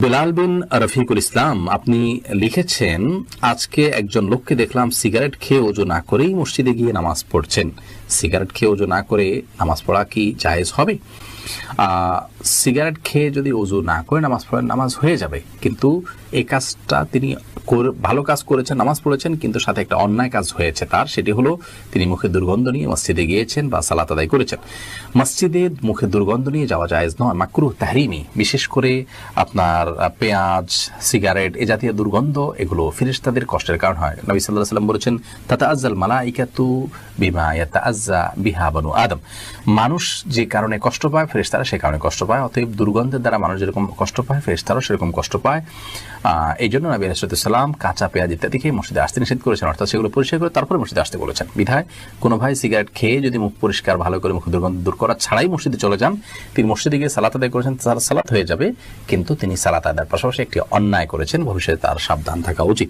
বেলাল বিন রফিকুল ইসলাম আপনি লিখেছেন, আজকে একজন লোককে দেখলাম সিগারেট খেয়ে ওযু না করেই মসজিদে গিয়ে নামাজ পড়ছেন। সিগারেট খেয়ে ওযু না করে নামাজ পড়া কি জায়েজ হবে? সিগারেট খেয়ে যদি ওযু না করে নামাজ পড়েন, নামাজ হয়ে যাবে, কিন্তু এই কাজটা তিনি ভালো কাজ করেছেন, নামাজ পড়েছেন, কিন্তু সাথে একটা অন্যায় কাজ হয়েছে তার। সেটি হলো তিনি মুখে দুর্গন্ধ নিয়ে মসজিদে গিয়েছেন বা সালাত আদায় করেছেন। মসজিদে মুখে দুর্গন্ধ নিয়ে যাওয়া জায়েজ নয়, মাকরুহ তাহরিমি। বিশেষ করে আপনার পেঁয়াজ, সিগারেট এ জাতীয় দুর্গন্ধ, এগুলো ফেরেশতাদের কষ্টের কারণ হয়। নবী সাল্লাল্লাহু আলাইহি ওয়াসাল্লাম বলেছেন, তাতাআজ্জাল মালাইকাতু বিমা ইয়াতাআজ্জা বিহা বানু আদম। মানুষ যে কারণে কষ্ট পায়, ফেরেশতারা সে কারণে কষ্ট পায়। অতএব দুর্গন্ধের দ্বারা মানুষ যেরকম কষ্ট পায়, ফেরেশতারাও সেরকম কষ্ট পায়। এই জন্য নবী আলাইহিস সালাম কাঁচা পেঁয়াজ ইত্যাদি খেয়ে মসজিদে আসতে নিষেধ করেছেন, অর্থাৎ সেগুলো পরিষ্কার করে তারপরে মসজিদে আসতে বলেছেন। বিধায় কোনো ভাই সিগারেট খেয়ে যদি মুখ পরিষ্কার ভালো করে মুখ দুর্গন্ধ দূর করা ছাড়াই মসজিদে চলে যান, তিনি মসজিদে গিয়ে সালাত আদায় করেছেন, তার সালাত হয়ে যাবে, কিন্তু তিনি সালাত আদায়ের পাশাপাশি একটি অন্যায় করেছেন, ভবিষ্যতে তার সাবধান থাকা উচিত।